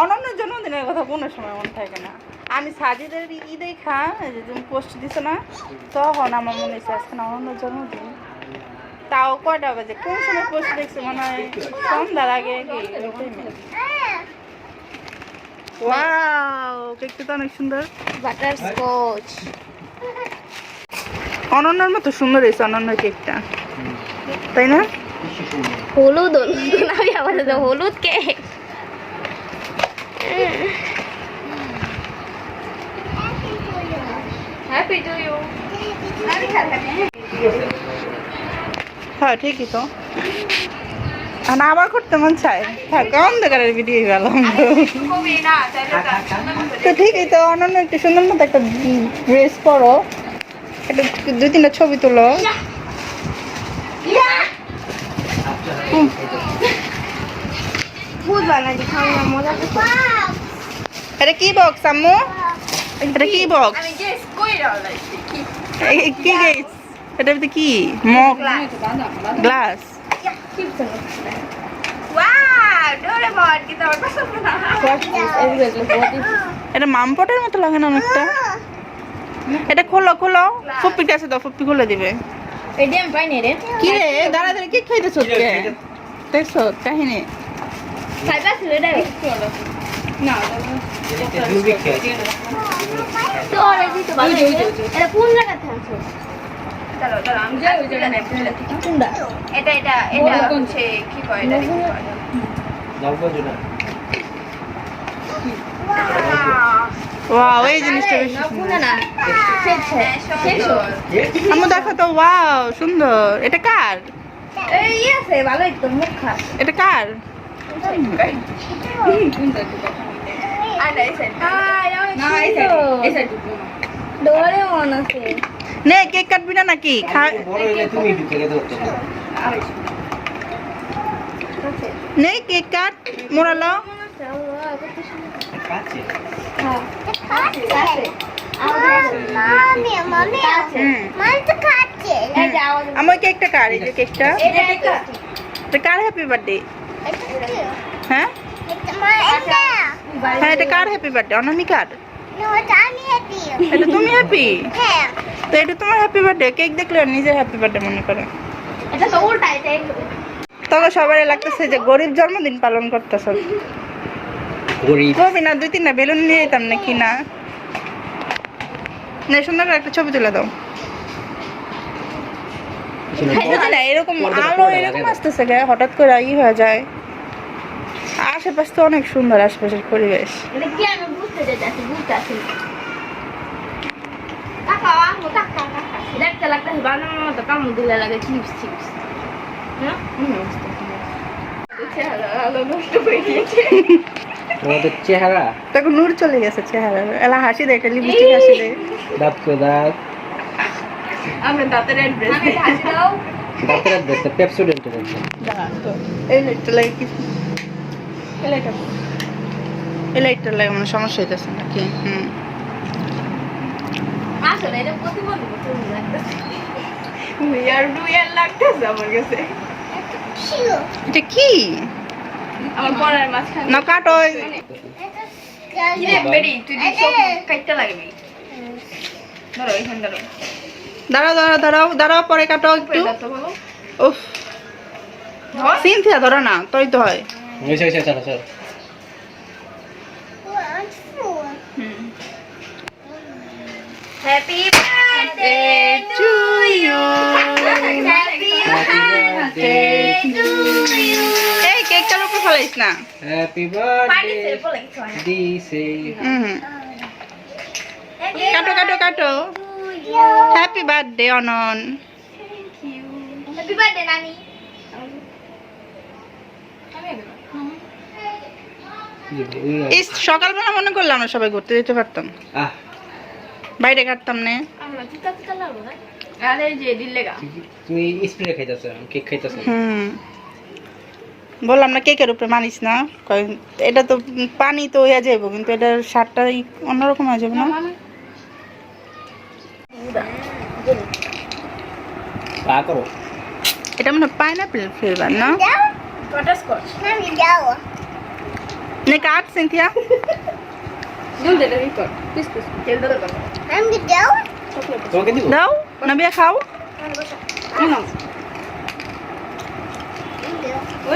অনন্যর জন্মদিনের কথা কোনো সময় মনে থাকে না। আমি সাজিদের ঈদেই যে তুমি পোস্ট দিছো না, তখন আমার মনে হচ্ছে আজকে না অনন্যর জন্মদিন। তাও কয়টা বাজে, কোন সময় পোস্ট দেখছি মনে হয় সন্ধ্যার আগে। ওয়াও, কেকটা তো অনেক সুন্দর। বাটারস্কচ অনন্যর মতো সুন্দর হয়েছে অনন্যর কেকটা, তাই না? হলুদ হলুদ আমি আবার হলুদ কেক। Happy to you. হ্যাঁ ঠিকই তো, না আবার করতে মন চায়। হ্যাঁ অন্ধকারের ভিডিও গেল তো ঠিকই তো। অনন্য একটু সুন্দর মতো একটা ড্রেস পরো, একটা 2-3টা ছবি তুলো। এটা কি বক্স আম্মু? এটা কি বক্স? কি গেস? এটার ভিতরে কি? Mug glass. এটা মামপটের মতো লাগে না অনেকটা? এটা খোলো খোলো, ফুপ্পি কাছে দাও, ফুপ্পি খুলে দিবে। কি রে দাঁড়া দাঁড়া কি খাইতেছ? দেখছো কাহিনী? ওয়াও, এই জিনিসটা বেশি সুন্দর। আম্মু দেখো তো, ওয়াও সুন্দর। এটা কার? এটা কার? নে কেক কাটবি না নাকি? নে কেক কাট, মোড়ালো। আমার কেকটা কার? এই যে কেকটা কার? Happy birthday. হ্যাঁ হ্যাঁ, এটা কার হ্যাপি বার্থডে? অনামিকার? এটা তুমি হ্যাপি? তো এটা তোমার হ্যাপি বার্থডে। কেক দেখলে নিজের হ্যাপি বার্থডে মনে করে। তবে সবারই লাগতেছে যে গরিব জন্মদিন পালন করতেছ। করবি না 2-3টা বেলুন নিয়ে যেতাম নাকি? না সুন্দর করে একটা ছবি তুলে দাও। এরকম আলো এরকম আসতেছে হঠাৎ করে হয়ে যায়। আশেপাশ তো অনেক সুন্দর, আশেপাশের পরিবেশ। তোমাদের চেহারা তখন নূর চলে গেছে চেহারা। এলা হাসি দে, একটা লিপস্টিক হাসি দে। দাঁত কো দাঁত, আমরা দাঁতের অ্যাড্রেস দাঁতের অ্যাড্রেস পেপসোডেন্টের আছে। এই লাইটটা লাগে কি? এই লাইটটা লাগে মানে সমস্যা হইতেছে নাকি? আসলে এটা প্রতিবন্ধী লাগতেছে। লাগতেছে আমার কাছে। এটা কি? আমার পড়ার মাঝখানে না কাটো। কি রে বেরি, তুই সব কাটতে লাগবি। ধরো এইখান ধরো। দাঁড়াও দাঁড়াও দাঁড়াও দাঁড়াও, পরে কাটো একটু। উফ, সিনথিয়া ধরো না, তোই তো হয়। চলো চলো। Happy birthday to you, happy birthday to you. এই কেকটার উপর ফলাইস না। হ্যাপি বার্থডে দিছে। কাটো কাটো কাটো। Happy birthday Anan. Happy birthday নানি। এই সকালবেলা মনে করলাম আমরা সবাই ঘুরতে যেতে পারতাম, বাইরে কাটতাম না। তুমি স্প্রে খাইতেছ, কেক খাইতেছ। বললাম না কেকের উপরে মানিস না, এটা তো পানি তো হয়ে যাবো, কিন্তু এটার স্বাদটা অন্যরকম হয়ে যাবে না। এটা মনে হয় পাইনাপেল ফ্লেভার না? নে কাট সিনথিয়া তোমাকে দিব দাও নাবিয়া খাও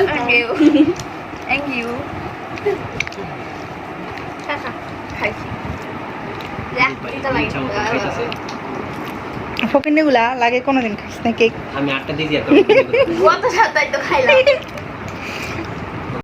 থ্যাংক ইউ থ্যাংক ইউ খাইছি খাইতাছে ফকিনে গুলা লাগে কোনোদিন খাইছ না কেক আমি 8টা দিয়েছি আর কত সাতাই তো খাইলাম